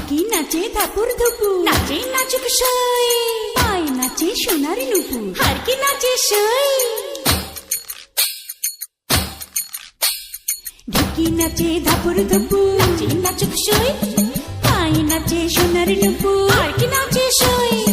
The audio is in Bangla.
ঢুকি নাচে ধাপুর ধুপুর, নাচে নাচুক সই, পায়ে নাচে সোনার নুপুর, আর কি নাচে সই। ঢুকি নাচে ধাপুর ধুপুর, নাচে নাচুক সই, পায়ে নাচে সোনার নুপুর, আর কি নাচে সই।